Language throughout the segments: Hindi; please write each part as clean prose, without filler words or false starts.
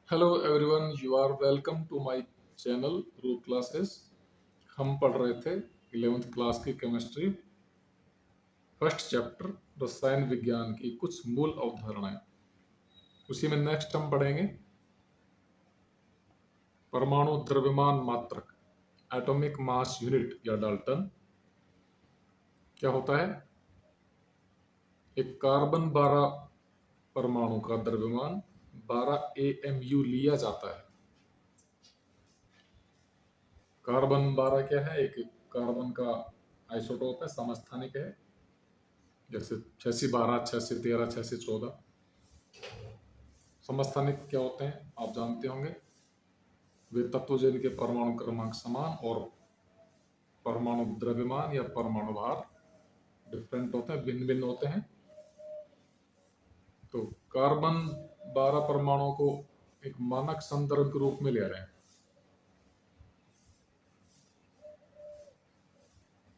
Hello everyone, you are welcome to my channel root classes. हम पढ़ रहे थे 11th क्लास की केमिस्ट्री फर्स्ट चैप्टर रसायन विज्ञान की कुछ मूल अवधारणाएं। उसी में नेक्स्ट हम पढ़ेंगे परमाणु द्रव्यमान मात्रक, एटॉमिक मास यूनिट या डाल्टन। क्या होता है? एक कार्बन 12 परमाणु का द्रव्यमान 12 AMU लिया जाता है। कार्बन 12 क्या है? एक कार्बन का आइसोटोप है, समस्थानिक है। जैसे 8612, 8613, 8614। समस्थानिक क्या होते हैं आप जानते होंगे। वे तत्व जिनके परमाणु क्रमांक समान और परमाणु द्रव्यमान या परमाणु भार डिफरेंट होते हैं, भिन्न भिन्न होते हैं। तो कार्बन 12 परमाणु को एक मानक संदर्भ के रूप में ले रहे हैं।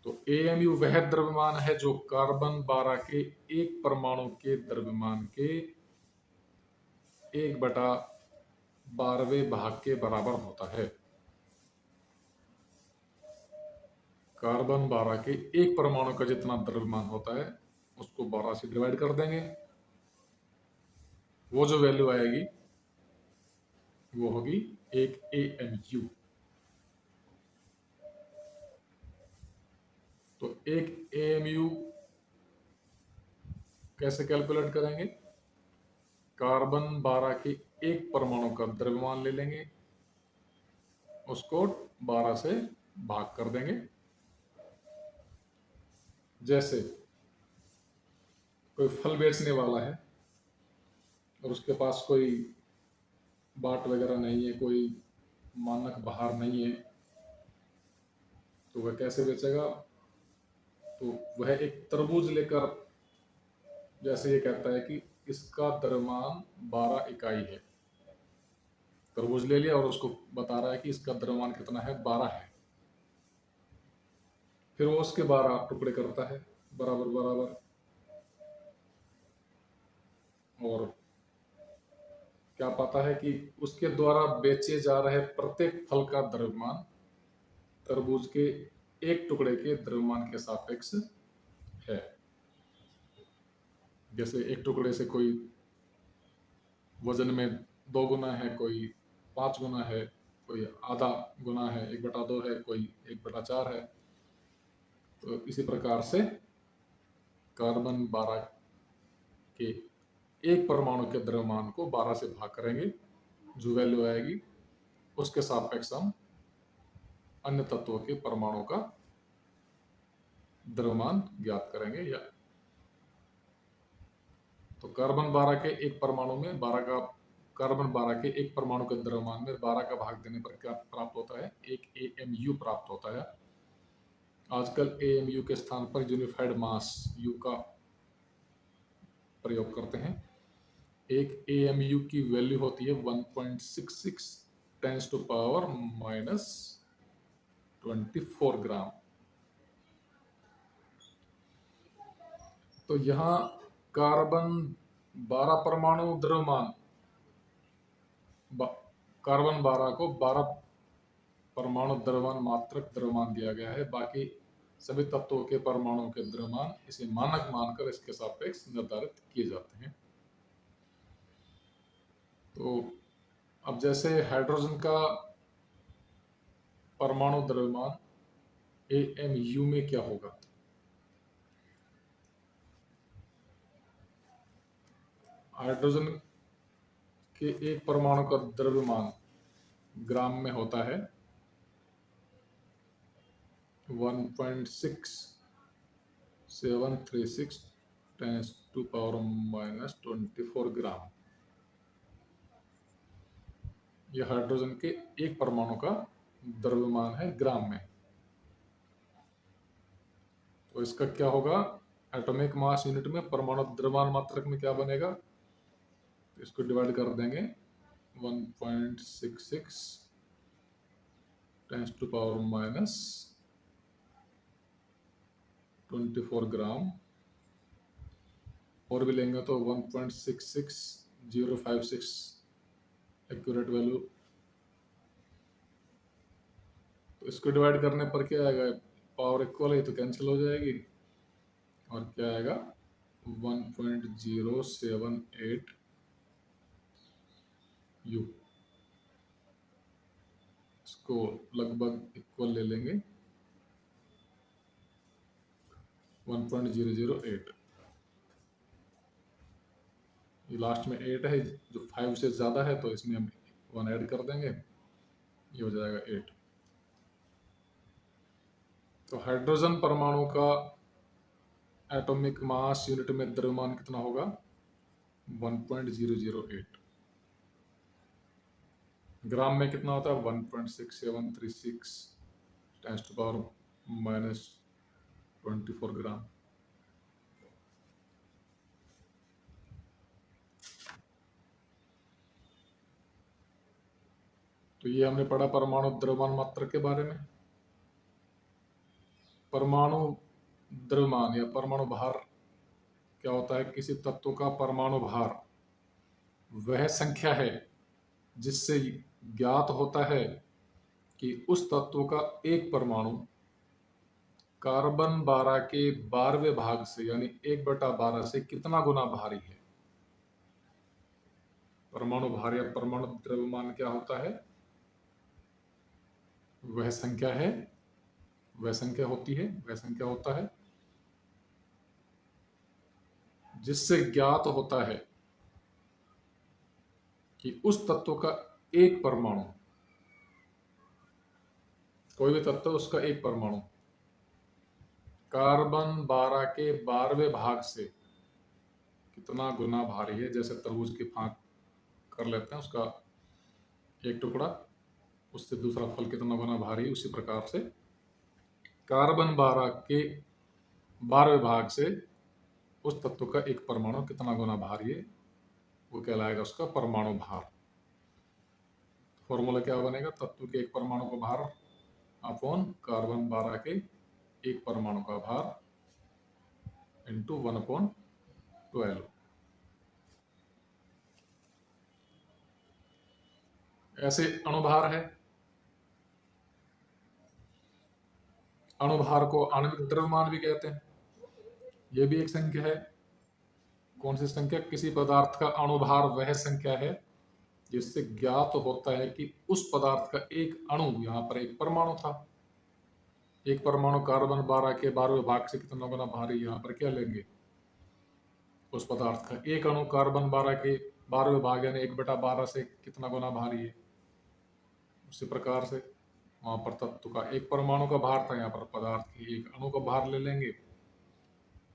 तो AMU वह द्रव्यमान है जो कार्बन 12 के एक परमाणु के द्रव्यमान के 1/12वें भाग के बराबर होता है। कार्बन 12 के एक परमाणु का जितना द्रव्यमान होता है उसको 12 से डिवाइड कर देंगे। वो जो वैल्यू आएगी वो होगी 1 AMU। तो 1 AMU कैसे कैलकुलेट करेंगे? कार्बन 12 के एक परमाणु का द्रव्यमान ले लेंगे, उसको 12 से भाग कर देंगे। जैसे कोई फल बेचने वाला है और उसके पास कोई बाट वगैरह नहीं है, कोई मानक बाहर नहीं है, तो वह कैसे बेचेगा? तो वह एक तरबूज लेकर जैसे ये कहता है कि इसका द्रव्यमान 12 इकाई है। तरबूज ले लिया और उसको बता रहा है कि इसका द्रव्यमान कितना है, 12 है। फिर वो उसके 12 टुकड़े करता है बराबर बराबर, और क्या पाता है कि उसके द्वारा बेचे जा रहे प्रत्येक फल का द्रव्यमान तरबूज के एक टुकड़े के द्रव्यमान के सापेक्ष है। जैसे एक टुकड़े से कोई वजन में 2 गुना है, कोई 5 गुना है, कोई आधा गुना है, 1/2 है, कोई 1/4 है। तो इसी प्रकार से कार्बन 12 के एक परमाणु के द्रव्यमान को 12 से भाग करेंगे, जो वैल्यू आएगी उसके सापेक्ष हम अन्य तत्वों के परमाणु का द्रव्यमान ज्ञात करेंगे। या तो कार्बन 12 के एक परमाणु में 12 का कार्बन 12 के एक परमाणु के द्रव्यमान में 12 का भाग देने पर क्या प्राप्त होता है? 1 AMU प्राप्त होता है। आजकल AMU के स्थान पर यूनिफाइड मास U का प्रयोग करते हैं। एक AMU की वैल्यू होती है 1.66 टेंस टू पावर -24 ग्राम। तो यहाँ कार्बन 12 परमाणु द्रव्यमान, कार्बन 12 को 12 परमाणु द्रव्यमान मात्रक द्रव्यमान दिया गया है। बाकी सभी तत्वों के परमाणु के द्रव्यमान इसे मानक मानकर इसके सापेक्ष निर्धारित किए जाते हैं। तो अब जैसे हाइड्रोजन का परमाणु द्रव्यमान AMU में क्या होगा? हाइड्रोजन के एक परमाणु का द्रव्यमान ग्राम में होता है 1.6736 टेंस टू पावर -24 ग्राम। यह हाइड्रोजन के एक परमाणु का द्रव्यमान है ग्राम में। तो इसका क्या होगा? एटॉमिक मास यूनिट में परमाणु द्रव्यमान मात्रक में क्या बनेगा? तो इसको डिवाइड कर देंगे 1.66 टेंस टू पावर -24 ग्राम, और भी लेंगे तो 1.66056 एक्यूरेट वैल्यू। तो इसको डिवाइड करने पर क्या आएगा, पावर इक्वल है तो कैंसिल हो जाएगी, और क्या आएगा 1.078 यू। इसको लगभग इक्वल ले लेंगे 1.008। ये लास्ट में 8 है, जो 5 से ज़्यादा है तो इसमें हम 1 ऐड कर देंगे, ये हो जाएगा 8। तो हाइड्रोजन परमाणु का एटॉमिक मास यूनिट में द्रव्यमान कितना होगा 1.008। ग्राम में कितना होता है 1.6736 × 10⁻⁻24 ग्राम। तो ये हमने पढ़ा परमाणु द्रव्यमान मात्रक के बारे में। परमाणु द्रव्यमान या परमाणु भार क्या होता है, किसी तत्व का परमाणु भार वह संख्या है जिससे ज्ञात होता है कि उस तत्व का एक परमाणु कार्बन 12 के 12वें भाग से यानी 1/12 से कितना गुना भारी है। परमाणु भार या परमाणु द्रव्यमान क्या होता है, वह संख्या है, वह संख्या होती है, वह संख्या होता है जिससे ज्ञात होता है कि उस तत्व का एक परमाणु, कोई भी तत्व उसका एक परमाणु कार्बन 12 के 12वें भाग से कितना गुना भारी है। जैसे तरबूज की फांक कर लेते हैं, उसका एक टुकड़ा, उससे दूसरा फल कितना गुना भारी है, उसी प्रकार से कार्बन 12 के 12वें भाग से उस तत्व का एक परमाणु कितना गुना भारी है, वो कहलाएगा उसका परमाणु भार। फॉर्मूला क्या बनेगा, तत्व के एक परमाणु का भार अपॉन कार्बन 12 के एक परमाणु का भार इंटू 1/12। ऐसे अणुभार है, अणुभार को आणविक द्रव्यमान भी कहते हैं। यह भी एक संख्या है। कौन सी संख्या, किसी पदार्थ का अणुभार वह संख्या है जिससे ज्ञात होता है कि उस पदार्थ का एक अणु, यहाँ पर एक परमाणु था, एक परमाणु कार्बन 12 के 12वें भाग से कितना गुना भारी, यहाँ पर क्या लेंगे, उस पदार्थ का एक अणु कार्बन 12 के 12वें भाग यानी 1/12 से कितना गुना भारी है। उसी प्रकार से वहां पर तत्व का एक परमाणु का भार था, यहाँ पर पदार्थ के एक अणु का भार ले लेंगे,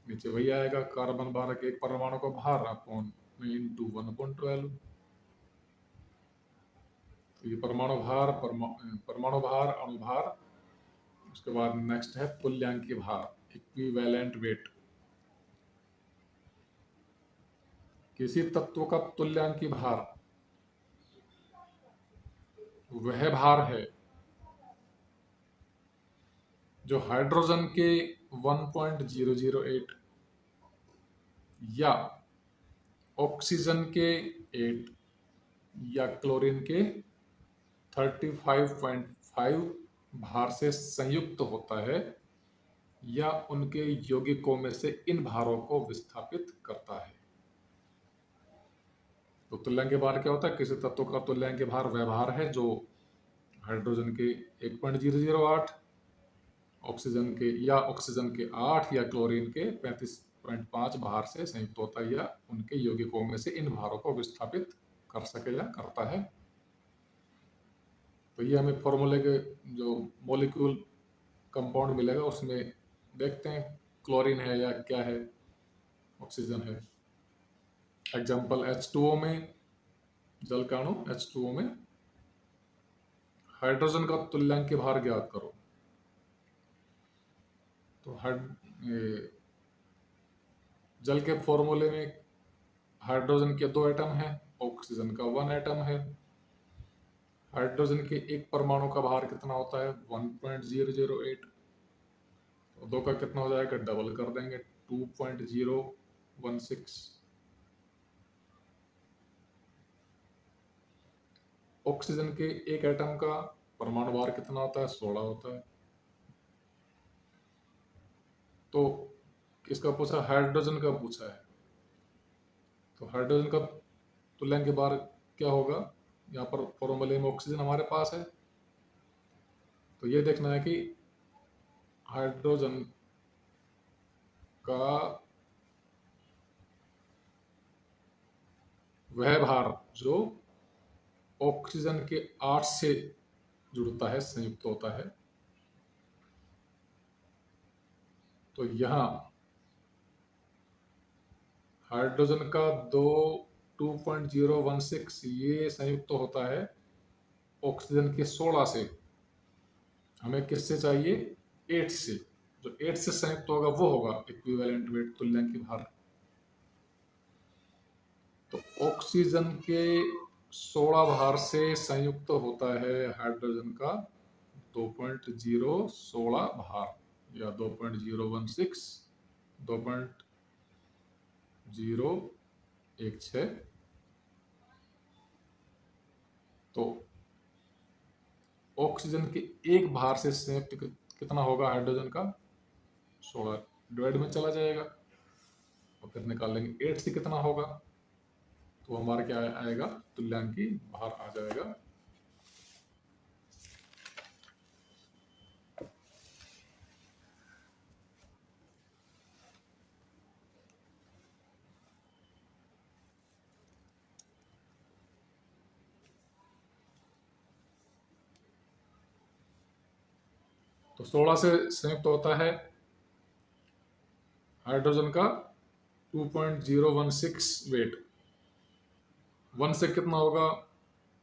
नीचे वही आएगा कार्बन 12 के एक परमाणु का भार अपॉन इंटू 1/12। तो ये परमाणु भार, परमाणु भार, अणु भार। उसके बाद नेक्स्ट है तुल्यांकी भार, इक्विवेलेंट वेट। किसी तत्व का तुल्यांकी भार वह भार है जो हाइड्रोजन के 1.008 या ऑक्सीजन के 8 या क्लोरीन के 35.5 भार से संयुक्त होता है या उनके यौगिकों में से इन भारों को विस्थापित करता है। तो तुल्यांक भार क्या होता है, किसी तत्व का तुल्यांक भार वह भार है जो हाइड्रोजन के 1.008, ऑक्सीजन के 8 या क्लोरीन के 35.5 भार से संयुक्त होता है या उनके यौगिकों में से इन भारों को विस्थापित कर सके या करता है। तो ये हमें फॉर्मूले के जो मॉलिक्यूल कंपाउंड मिलेगा उसमें देखते हैं क्लोरीन है या क्या है, ऑक्सीजन है। एग्जाम्पल H2O में, जल का अणु H2O में हाइड्रोजन का तुल्यांक भार ज्ञात करो। तो जल के फॉर्मूले में हाइड्रोजन के 2 एटम हैं, ऑक्सीजन का 1 एटम है। हाइड्रोजन के एक परमाणु का भार कितना होता है 1.008, तो 2 का कितना हो जाएगा, डबल कर देंगे 2.016। ऑक्सीजन के एक एटम का परमाणु भार कितना होता है? 16 होता है। तो किसका पूछा? हाइड्रोजन का पूछा है। तो हाइड्रोजन का तुल्यांक भार क्या होगा? यहाँ पर फॉर्मूले में ऑक्सीजन हमारे पास है, तो ये देखना है कि हाइड्रोजन का वह भार जो ऑक्सीजन के 8 से जुड़ता है, संयुक्त होता है। तो यहाँ हाइड्रोजन का 2.016 ये संयुक्त होता है ऑक्सीजन के 16 से। हमें किससे चाहिए? 8 से। जो 8 से संयुक्त होगा वो होगा इक्विवेलेंट वेट, तुल्यांक भार। तो ऑक्सीजन के 16 भार से संयुक्त होता है हाइड्रोजन का 2.016 भार या 2.016, 2.016। तो ऑक्सीजन के एक भार से संयुक्त कितना होगा हाइड्रोजन का? 16 डिवाइड में चला जाएगा और फिर निकाल लेंगे 8 से कितना होगा, तो हमारा क्या आएगा? तुल्यांकी भार आ जाएगा। तो 16 से संयुक्त होता है हाइड्रोजन का 2.016 वेट। 1 से कितना होगा?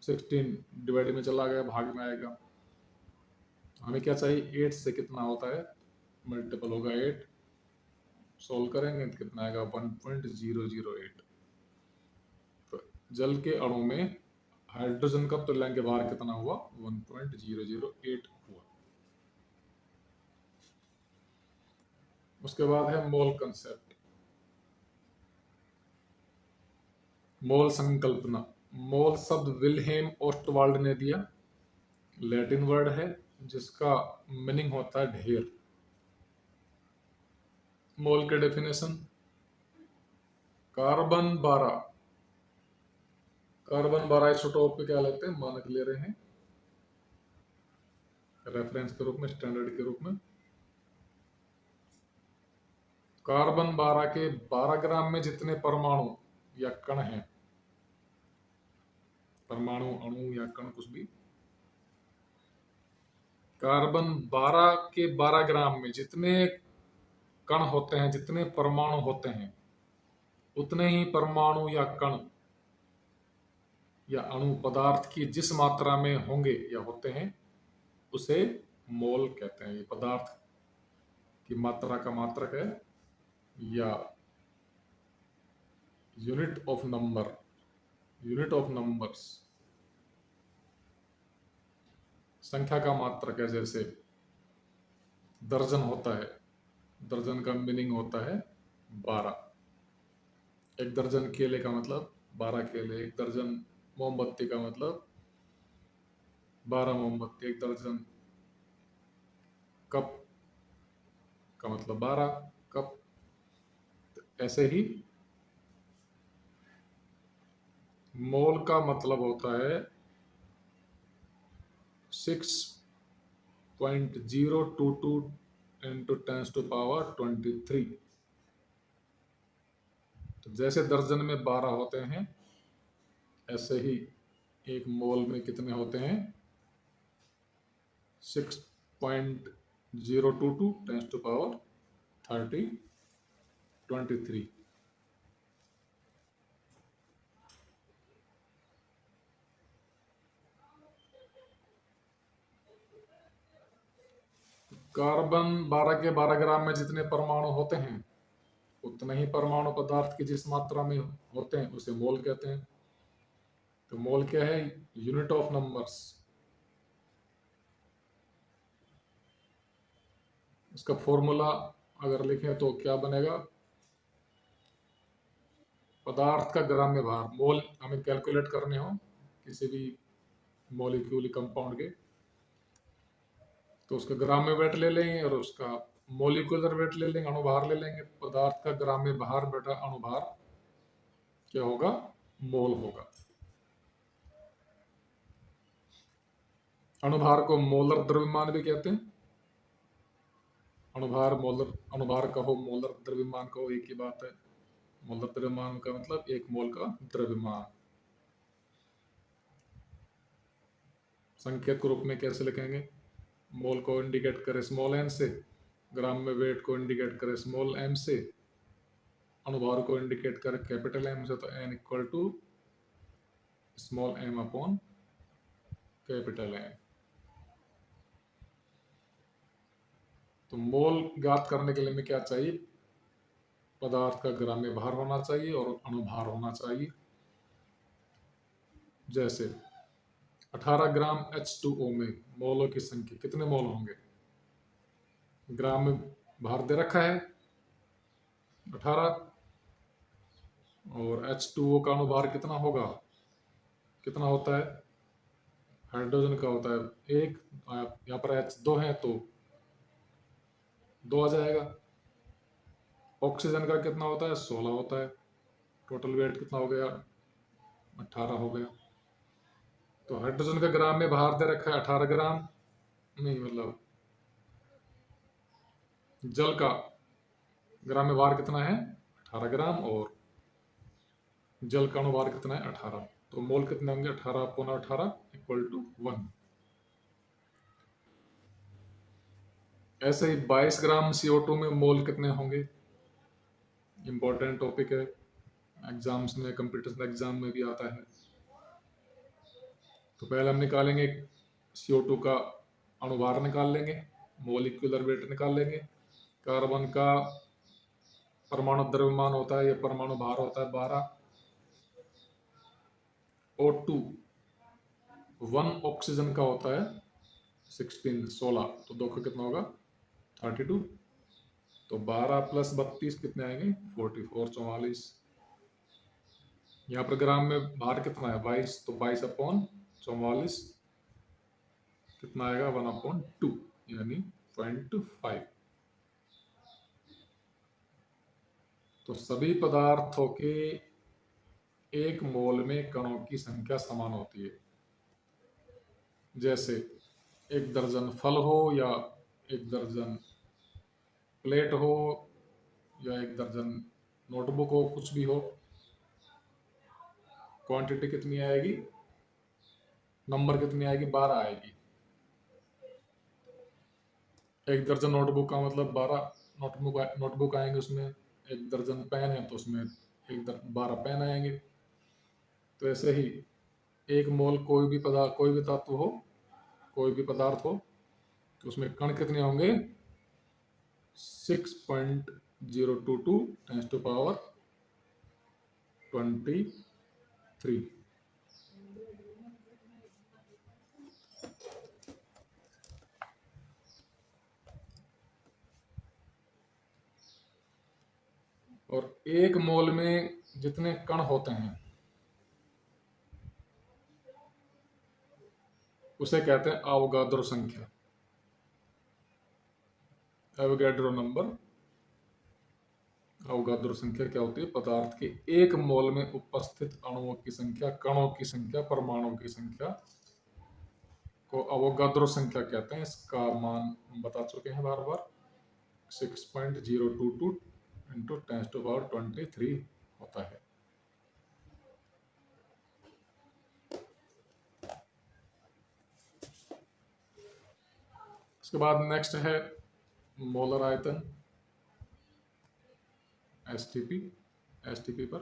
16 डिवाइड में चला गया, भाग में आएगा। हमें क्या चाहिए? 8 से कितना होता है? मल्टीपल होगा 8, सोल्व करेंगे तो कितना आएगा? 1.008। तो जल के अणु में हाइड्रोजन का तुल्यांक भार कितना हुआ? 1.008 हुआ। उसके बाद है मोल कंसेप्ट, मोल संकल्पना। मोल शब्द विल्हेम ओस्टवाल्ड ने दिया, लैटिन वर्ड है जिसका मीनिंग होता है ढेर। मोल के डेफिनेशन, कार्बन 12, कार्बन 12 आइसोटोप पे क्या लेते हैं? मानक ले रहे हैं रेफरेंस के रूप में, स्टैंडर्ड के रूप में। कार्बन 12 के 12 ग्राम में जितने परमाणु या कण हैं, परमाणु, अणु या कण कुछ भी, कार्बन 12 के 12 ग्राम में जितने कण होते हैं, जितने परमाणु होते हैं, उतने ही परमाणु या कण या अणु पदार्थ की जिस मात्रा में होंगे या होते हैं उसे मोल कहते हैं। ये पदार्थ की मात्रा का मात्रक है या unit of number, unit of numbers, संख्या का मात्रक है। जैसे दर्जन होता है, दर्जन का मीनिंग होता है 12। एक दर्जन केले का मतलब 12 केले, एक दर्जन मोमबत्ती का मतलब 12 मोमबत्ती, एक दर्जन कप का मतलब 12 कप। ऐसे ही मोल का मतलब होता है 6.022 इंटू 10⁻23। तो जैसे दर्जन में 12 होते हैं, ऐसे ही एक मोल में कितने होते हैं? 6.022 10⁻23। कार्बन 12 के 12 ग्राम में जितने परमाणु होते हैं उतने ही परमाणु पदार्थ की जिस मात्रा में होते हैं उसे मोल कहते हैं। तो मोल क्या है? Unit of numbers. इसका फॉर्मूला अगर लिखें तो क्या बनेगा? पदार्थ का ग्राम्य भार, मोल हमें कैलकुलेट करने हो किसी भी मॉलिक्यूल कंपाउंड के, तो उसका ग्राम में वेट ले लेंगे और उसका मॉलिक्यूलर वेट ले लेंगे, अणुभार ले लेंगे। पदार्थ का ग्राम में भार बटा अणुभार क्या होगा, मोल होगा। अणुभार को मोलर द्रव्यमान भी कहते हैं। अणुभार मोलर, अणुभार कहो मोलर द्रव्यमान कहो एक ही बात है। मोलर द्रव्यमान का मतलब एक मोल का द्रव्यमान। संकेत के रूप में कैसे लिखेंगे, मोल को इंडिकेट करें स्मॉल एन से, ग्राम में वेट को इंडिकेट करें स्मॉल एम से, अणुभार को इंडिकेट करें कैपिटल एम से, तो N equal to small M upon capital M. तो मोल ज्ञात करने के लिए हमें क्या चाहिए, पदार्थ का ग्राम में भार होना चाहिए और अणुभार होना चाहिए। जैसे 18 ग्राम H2O में मोलों की संख्या कितने मोल होंगे, ग्राम में भार दे रखा है 18, और H2O का अणुभार कितना होगा, कितना होता है, हाइड्रोजन का होता है 1, यहाँ पर H2 है तो 2 आ जाएगा। ऑक्सीजन का कितना होता है, 16 होता है। टोटल वेट कितना हो गया, 18 हो गया। तो हाइड्रोजन का ग्राम में भार दे रखा है 18 ग्राम, नहीं मतलब जल का ग्राम में भार कितना है 18 ग्राम, और जल का अणुभार कितना है 18, तो मोल कितने होंगे 18 अपॉन 18 इक्वल टू 1। ऐसे ही 22 ग्राम CO2 में मोल कितने होंगे, इंपॉर्टेंट टॉपिक है, एग्जाम्स में, कंप्यूटर एग्जाम में भी आता है। तो पहले हम निकालेंगे CO2 का अणुभार निकाल लेंगे, मॉलिक्यूलर वेट निकाल लेंगे। कार्बन का परमाणु द्रव्यमान होता है, ये परमाणु भार होता है 12, O2 1 ऑक्सीजन का होता है 16, तो 2 का कितना होगा 32, तो 12 प्लस 32 कितने आएंगे 44, 44। यहाँ पर ग्राम में भार कितना है 22, तो 22 अपॉन 44 कितना आएगा 1/2 यानी 0.5। तो सभी पदार्थों के एक मोल में कणों की संख्या समान होती है। जैसे 1 दर्जन फल हो, या 1 दर्जन प्लेट हो, या 1 दर्जन नोटबुक हो, कुछ भी हो, क्वांटिटी कितनी आएगी, नंबर कितनी आएगी 12 आएगी। 1 दर्जन नोटबुक का मतलब 12 नोटबुक आएंगे, उसमें 1 दर्जन पेन है तो उसमें 12 पेन आएंगे। तो ऐसे ही एक मोल कोई भी तत्व हो, कोई भी पदार्थ हो, तो उसमें कण कितने होंगे 6.022 × 10⁻23। और एक मोल में जितने कण होते हैं उसे कहते हैं अवोगाद्रो संख्या, एवोगैड्रो नंबर। अवोगाद्रो संख्या क्या होती है, पदार्थ के एक मोल में उपस्थित अणुओं की संख्या, कणों की संख्या, परमाणुओं की संख्या को अवोगाद्रो संख्या कहते हैं। इसका मान हम बता चुके हैं बार बार, 6.022 × 10⁻23 होता है। उसके बाद नेक्स्ट है मोलर आयतन, एसटीपी पर।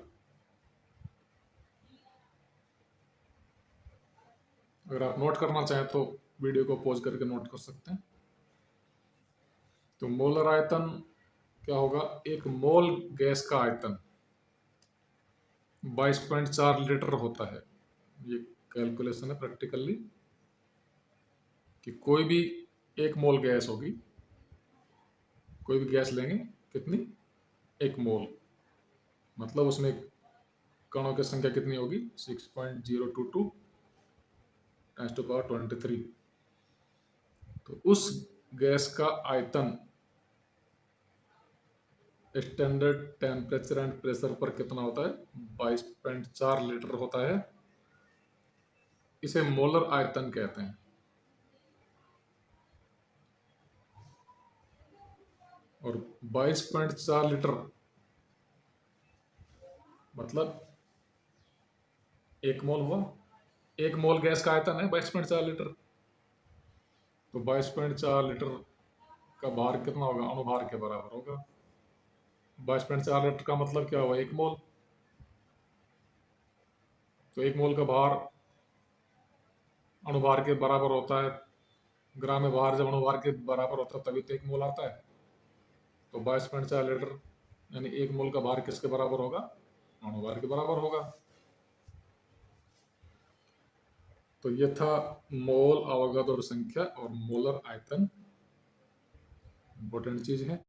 अगर आप नोट करना चाहें तो वीडियो को पॉज करके नोट कर सकते हैं। तो मोलर आयतन क्या होगा, एक मोल गैस का आयतन 22.4 लीटर होता है। ये कैलकुलेशन है प्रैक्टिकली, कि कोई भी एक मोल गैस होगी, कोई भी गैस लेंगे कितनी, 1 मोल, मतलब उसमें कणों की संख्या कितनी होगी 6.022 10⁻23। तो उस गैस का आयतन स्टैंडर्ड टेम्परेचर एंड प्रेशर पर कितना होता है? 22.4 लीटर होता है। इसे मोलर आयतन कहते हैं। और 22.4 लीटर मतलब 1 मोल हुआ। 1 मोल गैस का आयतन है 22.4 लीटर। तो 22.4 लीटर का भार कितना होगा? अणुभार के बराबर होगा। 22.4 लीटर का मतलब क्या हुआ? 1 मोल। तो 1 मोल का भार अणुभार के बराबर होता है। ग्राम में भार जब अणुभार के बराबर होता है तभी तो 1 मोल आता है। तो 22.4 लीटर यानी 1 मोल का भार किसके बराबर होगा? अणुभार के बराबर होगा। तो ये था मोल, अवोगाद्रो संख्या और मोलर आयतन। इंपॉर्टेंट चीज है।